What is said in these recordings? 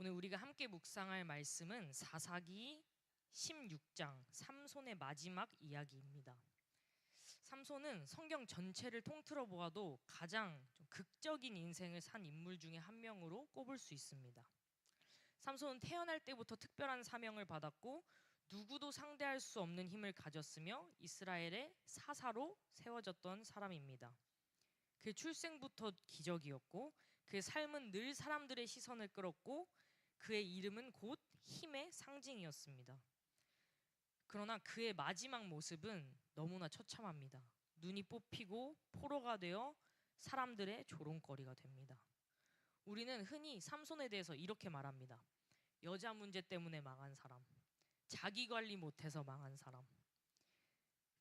오늘 우리가 함께 묵상할 말씀은 사사기 16장 삼손의 마지막 이야기입니다. 삼손은 성경 전체를 통틀어 보아도 가장 좀 극적인 인생을 산 인물 중에 한 명으로 꼽을 수 있습니다. 삼손은 태어날 때부터 특별한 사명을 받았고 누구도 상대할 수 없는 힘을 가졌으며 이스라엘의 사사로 세워졌던 사람입니다. 그의 출생부터 기적이었고 그의 삶은 늘 사람들의 시선을 끌었고 그의 이름은 곧 힘의 상징이었습니다. 그러나 그의 마지막 모습은 너무나 처참합니다. 눈이 뽑히고 포로가 되어 사람들의 조롱거리가 됩니다. 우리는 흔히 삼손에 대해서 이렇게 말합니다. 여자 문제 때문에 망한 사람, 자기 관리 못해서 망한 사람.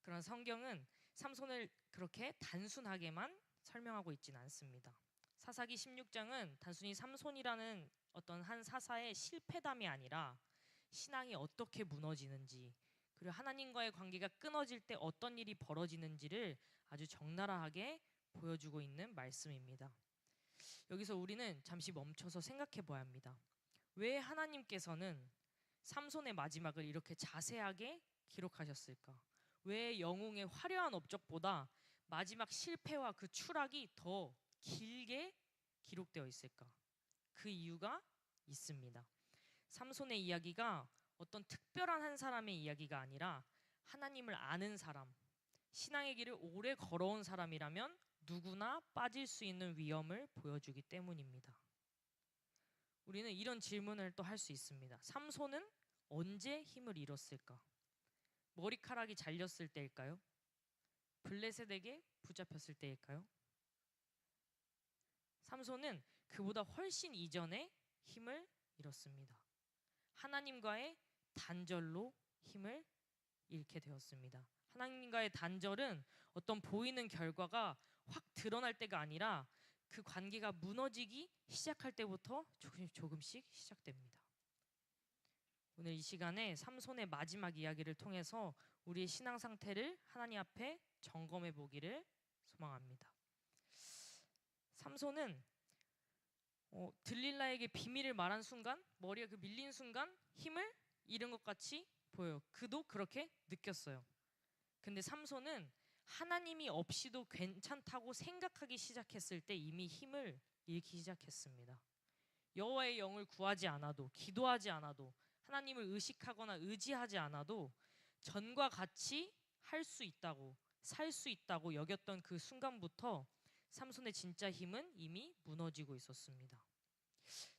그러나 성경은 삼손을 그렇게 단순하게만 설명하고 있지는 않습니다. 사사기 16장은 단순히 삼손이라는 어떤 한 사사의 실패담이 아니라 신앙이 어떻게 무너지는지, 그리고 하나님과의 관계가 끊어질 때 어떤 일이 벌어지는지를 아주 적나라하게 보여주고 있는 말씀입니다. 여기서 우리는 잠시 멈춰서 생각해 봐야 합니다. 왜 하나님께서는 삼손의 마지막을 이렇게 자세하게 기록하셨을까? 왜 영웅의 화려한 업적보다 마지막 실패와 그 추락이 더 길게 기록되어 있을까? 그 이유가 있습니다. 삼손의 이야기가 어떤 특별한 한 사람의 이야기가 아니라 하나님을 아는 사람, 신앙의 길을 오래 걸어온 사람이라면 누구나 빠질 수 있는 위험을 보여주기 때문입니다. 우리는 이런 질문을 또 할 수 있습니다. 삼손은 언제 힘을 잃었을까? 머리카락이 잘렸을 때일까요? 블레셋에게 붙잡혔을 때일까요? 삼손은 그보다 훨씬 이전에 힘을 잃었습니다. 하나님과의 단절로 힘을 잃게 되었습니다. 하나님과의 단절은 어떤 보이는 결과가 확 드러날 때가 아니라 그 관계가 무너지기 시작할 때부터 조금씩 시작됩니다. 오늘 이 시간에 삼손의 마지막 이야기를 통해서 우리의 신앙 상태를 하나님 앞에 점검해 보기를 소망합니다. 삼손은 들릴라에게 비밀을 말한 순간, 머리가 그 밀린 순간 힘을 잃은 것 같이 보여요. 그도 그렇게 느꼈어요. 근데 삼손은 하나님이 없이도 괜찮다고 생각하기 시작했을 때 이미 힘을 잃기 시작했습니다. 여호와의 영을 구하지 않아도, 기도하지 않아도, 하나님을 의식하거나 의지하지 않아도 전과 같이 할 수 있다고, 살 수 있다고 여겼던 그 순간부터 삼손의 진짜 힘은 이미 무너지고 있었습니다.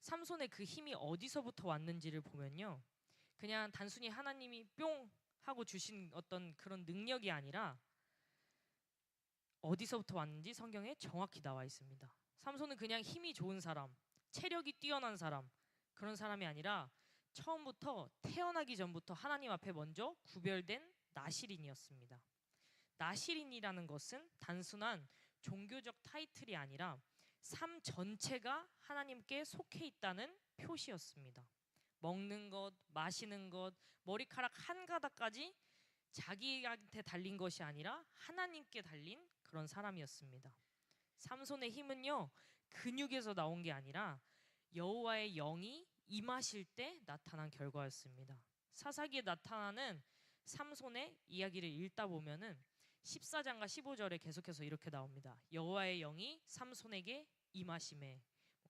삼손의 그 힘이 어디서부터 왔는지를 보면요, 그냥 단순히 하나님이 뿅 하고 주신 어떤 그런 능력이 아니라 어디서부터 왔는지 성경에 정확히 나와 있습니다. 삼손은 그냥 힘이 좋은 사람, 체력이 뛰어난 사람, 그런 사람이 아니라 처음부터 태어나기 전부터 하나님 앞에 먼저 구별된 나실인이었습니다. 나실인이라는 것은 단순한 종교적 타이틀이 아니라 삶 전체가 하나님께 속해 있다는 표시였습니다. 먹는 것, 마시는 것, 머리카락 한 가닥까지 자기한테 달린 것이 아니라 하나님께 달린 그런 사람이었습니다. 삼손의 힘은요, 근육에서 나온 게 아니라 여호와의 영이 임하실 때 나타난 결과였습니다. 사사기에 나타나는 삼손의 이야기를 읽다 보면은 14장과 15절에 계속해서 이렇게 나옵니다. 여호와의 영이 삼손에게 임하심에,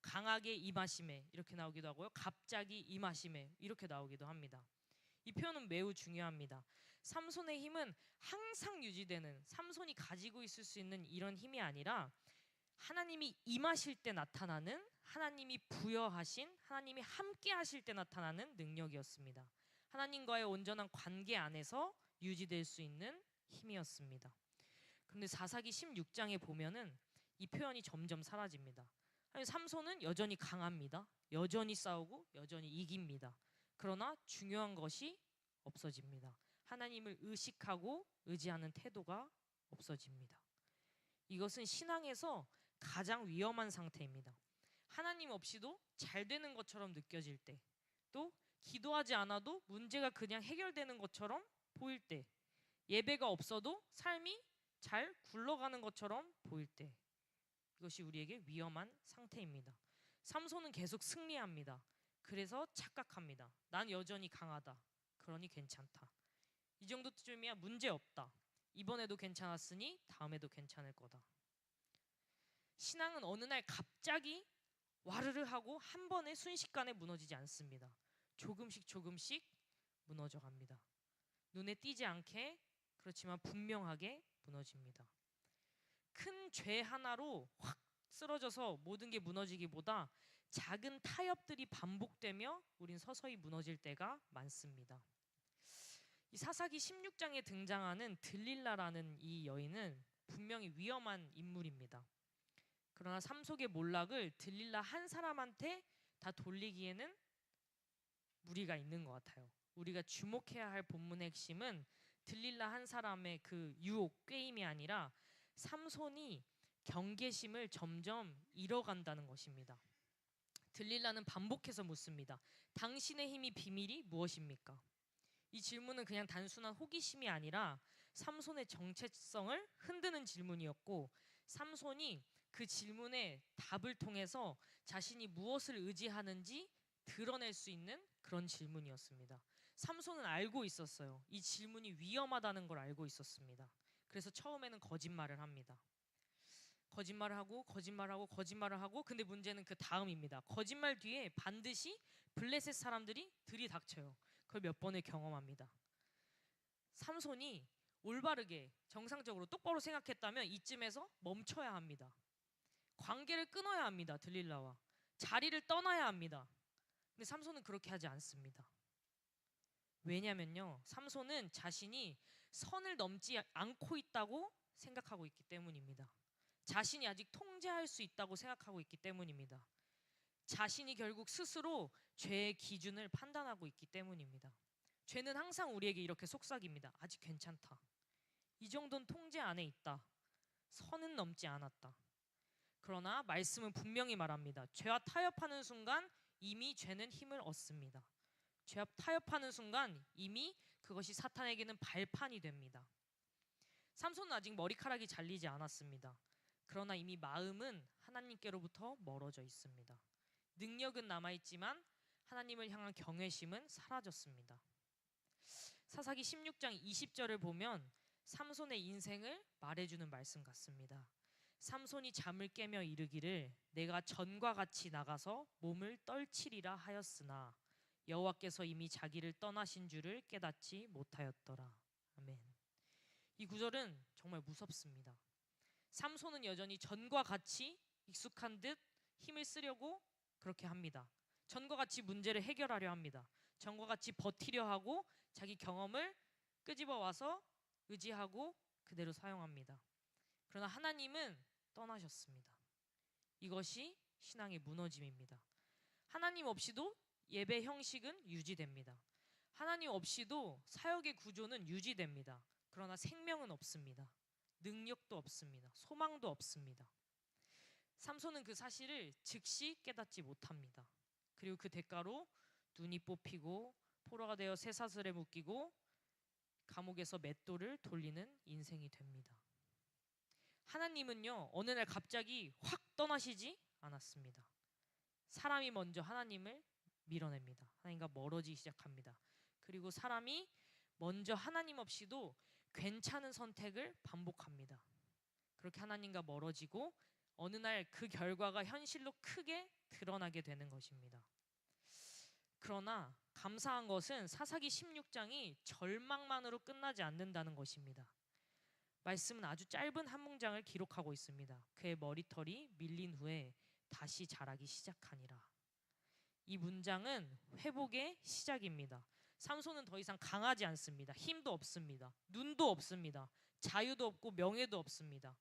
강하게 임하심에 이렇게 나오기도 하고요. 갑자기 임하심에 이렇게 나오기도 합니다. 이 표현은 매우 중요합니다. 삼손의 힘은 항상 유지되는, 삼손이 가지고 있을 수 있는 이런 힘이 아니라 하나님이 임하실 때 나타나는, 하나님이 부여하신, 하나님이 함께 하실 때 나타나는 능력이었습니다. 하나님과의 온전한 관계 안에서 유지될 수 있는 힘이었습니다. 그런데 사사기 16장에 보면은 이 표현이 점점 사라집니다. 삼손은 여전히 강합니다. 여전히 싸우고 여전히 이깁니다. 그러나 중요한 것이 없어집니다. 하나님을 의식하고 의지하는 태도가 없어집니다. 이것은 신앙에서 가장 위험한 상태입니다. 하나님 없이도 잘 되는 것처럼 느껴질 때, 또 기도하지 않아도 문제가 그냥 해결되는 것처럼 보일 때, 예배가 없어도 삶이 잘 굴러가는 것처럼 보일 때, 이것이 우리에게 위험한 상태입니다. 삼손은 계속 승리합니다. 그래서 착각합니다. 난 여전히 강하다. 그러니 괜찮다. 이 정도쯤이야 문제 없다. 이번에도 괜찮았으니 다음에도 괜찮을 거다. 신앙은 어느 날 갑자기 와르르 하고 한 번에 순식간에 무너지지 않습니다. 조금씩 조금씩 무너져 갑니다. 눈에 띄지 않게 그렇지만 분명하게 무너집니다. 큰 죄 하나로 확 쓰러져서 모든 게 무너지기보다 작은 타협들이 반복되며 우린 서서히 무너질 때가 많습니다. 이 사사기 16장에 등장하는 들릴라라는 이 여인은 분명히 위험한 인물입니다. 그러나 삶 속의 몰락을 들릴라 한 사람한테 다 돌리기에는 무리가 있는 것 같아요. 우리가 주목해야 할 본문의 핵심은 들릴라 한 사람의 그 유혹, 꾀임이 아니라 삼손이 경계심을 점점 잃어간다는 것입니다. 들릴라는 반복해서 묻습니다. 당신의 힘이 비밀이 무엇입니까? 이 질문은 그냥 단순한 호기심이 아니라 삼손의 정체성을 흔드는 질문이었고, 삼손이 그 질문의 답을 통해서 자신이 무엇을 의지하는지 드러낼 수 있는 그런 질문이었습니다. 삼손은 알고 있었어요. 이 질문이 위험하다는 걸 알고 있었습니다. 그래서 처음에는 거짓말을 합니다. 거짓말을 하고 거짓말을 하고 근데 문제는 그 다음입니다. 거짓말 뒤에 반드시 블레셋 사람들이 들이닥쳐요. 그걸 몇 번을 경험합니다. 삼손이 올바르게 정상적으로 똑바로 생각했다면 이쯤에서 멈춰야 합니다. 관계를 끊어야 합니다. 들릴라와 자리를 떠나야 합니다. 근데 삼손은 그렇게 하지 않습니다. 왜냐면요, 삼손은 자신이 선을 넘지 않고 있다고 생각하고 있기 때문입니다. 자신이 아직 통제할 수 있다고 생각하고 있기 때문입니다. 자신이 결국 스스로 죄의 기준을 판단하고 있기 때문입니다. 죄는 항상 우리에게 이렇게 속삭입니다. 아직 괜찮다. 이 정도는 통제 안에 있다. 선은 넘지 않았다. 그러나 말씀은 분명히 말합니다. 죄와 타협하는 순간 이미 죄는 힘을 얻습니다. 죄와 타협하는 순간 이미 그것이 사탄에게는 발판이 됩니다. 삼손은 아직 머리카락이 잘리지 않았습니다. 그러나 이미 마음은 하나님께로부터 멀어져 있습니다. 능력은 남아있지만 하나님을 향한 경외심은 사라졌습니다. 사사기 16장 20절을 보면 삼손의 인생을 말해주는 말씀 같습니다. 삼손이 잠을 깨며 이르기를 내가 전과 같이 나가서 몸을 떨치리라 하였으나 여호와께서 이미 자기를 떠나신 줄을 깨닫지 못하였더라. 아멘. 이 구절은 정말 무섭습니다. 삼손은 여전히 전과 같이 익숙한 듯 힘을 쓰려고 그렇게 합니다. 전과 같이 문제를 해결하려 합니다. 전과 같이 버티려 하고 자기 경험을 끄집어 와서 의지하고 그대로 사용합니다. 그러나 하나님은 떠나셨습니다. 이것이 신앙의 무너짐입니다. 하나님 없이도 예배 형식은 유지됩니다. 하나님 없이도 사역의 구조는 유지됩니다. 그러나 생명은 없습니다. 능력도 없습니다. 소망도 없습니다. 삼손은 그 사실을 즉시 깨닫지 못합니다. 그리고 그 대가로 눈이 뽑히고 포로가 되어 쇠사슬에 묶이고 감옥에서 맷돌을 돌리는 인생이 됩니다. 하나님은요, 어느 날 갑자기 확 떠나시지 않았습니다. 사람이 먼저 하나님을 밀어냅니다. 하나님과 멀어지기 시작합니다. 그리고 사람이 먼저 하나님 없이도 괜찮은 선택을 반복합니다. 그렇게 하나님과 멀어지고 어느 날 그 결과가 현실로 크게 드러나게 되는 것입니다. 그러나 감사한 것은 사사기 16장이 절망만으로 끝나지 않는다는 것입니다. 말씀은 아주 짧은 한 문장을 기록하고 있습니다. 그의 머리털이 밀린 후에 다시 자라기 시작하니라. 이 문장은 회복의 시작입니다. 삼손은 더 이상 강하지 않습니다. 힘도 없습니다. 눈도 없습니다. 자유도 없고 명예도 없습니다.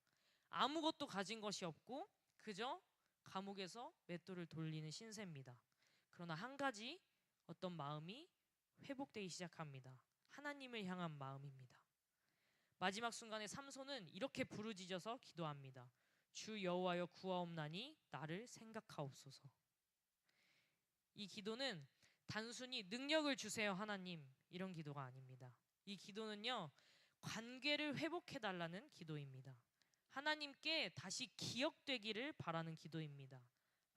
아무것도 가진 것이 없고 그저 감옥에서 맷돌을 돌리는 신세입니다. 그러나 한 가지 어떤 마음이 회복되기 시작합니다. 하나님을 향한 마음입니다. 마지막 순간에 삼손은 이렇게 부르짖어서 기도합니다. 주 여호와여 구하옵나니 나를 생각하옵소서. 이 기도는 단순히 능력을 주세요 하나님 이런 기도가 아닙니다. 이 기도는요, 관계를 회복해 달라는 기도입니다. 하나님께 다시 기억되기를 바라는 기도입니다.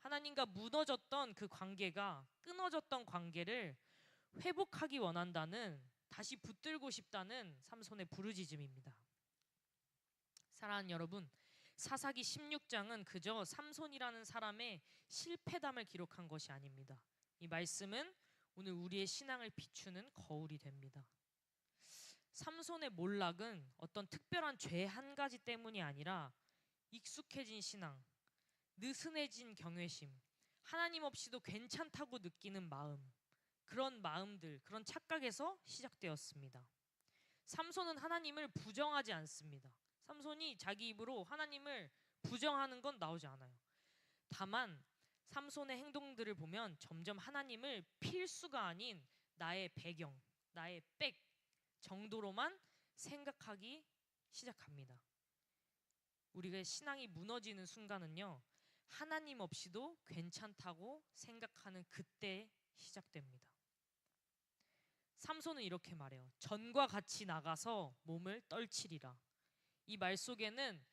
하나님과 무너졌던 그 관계가, 끊어졌던 관계를 회복하기 원한다는, 다시 붙들고 싶다는 삼손의 부르짖음입니다. 사랑하는 여러분, 사사기 16장은 그저 삼손이라는 사람의 실패담을 기록한 것이 아닙니다. 이 말씀은 오늘 우리의 신앙을 비추는 거울이 됩니다. 삼손의 몰락은 어떤 특별한 죄 한 가지 때문이 아니라 익숙해진 신앙, 느슨해진 경외심, 하나님 없이도 괜찮다고 느끼는 마음, 그런 마음들, 그런 착각에서 시작되었습니다. 삼손은 하나님을 부정하지 않습니다. 삼손이 자기 입으로 하나님을 부정하는 건 나오지 않아요. 다만 삼손의 행동들을 보면 점점 하나님을 필수가 아닌 나의 배경, 나의 백 정도로만 생각하기 시작합니다. 우리가 신앙이 무너지는 순간은요, 하나님 없이도 괜찮다고 생각하는 그때 시작됩니다. 삼손은 이렇게 말해요. 전과 같이 나가서 몸을 떨치리라. 이 말 속에는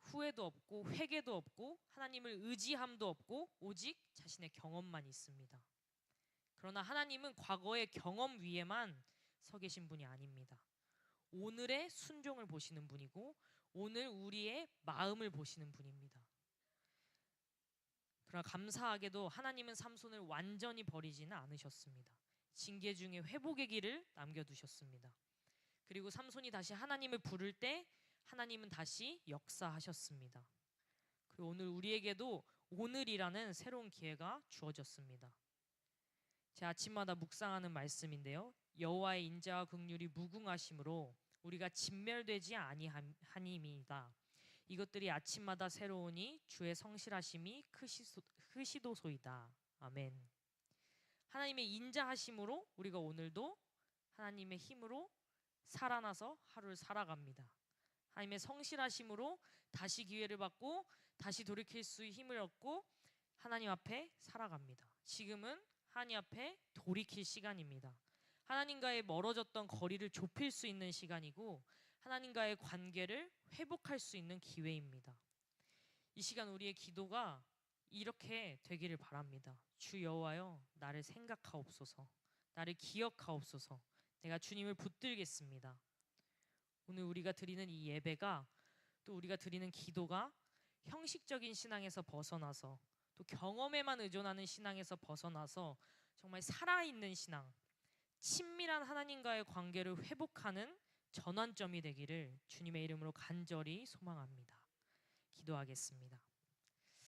후회도 없고 회개도 없고 하나님을 의지함도 없고 오직 자신의 경험만 있습니다. 그러나 하나님은 과거의 경험 위에만 서 계신 분이 아닙니다. 오늘의 순종을 보시는 분이고 오늘 우리의 마음을 보시는 분입니다. 그러나 감사하게도 하나님은 삼손을 완전히 버리지는 않으셨습니다. 징계 중에 회복의 길을 남겨두셨습니다. 그리고 삼손이 다시 하나님을 부를 때 하나님은 다시 역사하셨습니다. 그리고 오늘 우리에게도 오늘이라는 새로운 기회가 주어졌습니다. 제 아침마다 묵상하는 말씀인데요. 여호와의 인자와 긍휼이 무궁하심으로 우리가 진멸되지 아니함이니이다. 이것들이 아침마다 새로우니 주의 성실하심이 크시도소이다. 아멘. 하나님의 인자하심으로 우리가 오늘도 하나님의 힘으로 살아나서 하루를 살아갑니다. 하나님의 성실하심으로 다시 기회를 받고 다시 돌이킬 수 힘을 얻고 하나님 앞에 살아갑니다. 지금은 하나님 앞에 돌이킬 시간입니다. 하나님과의 멀어졌던 거리를 좁힐 수 있는 시간이고 하나님과의 관계를 회복할 수 있는 기회입니다. 이 시간 우리의 기도가 이렇게 되기를 바랍니다. 주 여호와여, 나를 생각하옵소서. 나를 기억하옵소서. 내가 주님을 붙들겠습니다. 오늘 우리가 드리는 이 예배가, 또 우리가 드리는 기도가 형식적인 신앙에서 벗어나서 또 경험에만 의존하는 신앙에서 벗어나서 정말 살아있는 신앙, 친밀한 하나님과의 관계를 회복하는 전환점이 되기를 주님의 이름으로 간절히 소망합니다. 기도하겠습니다.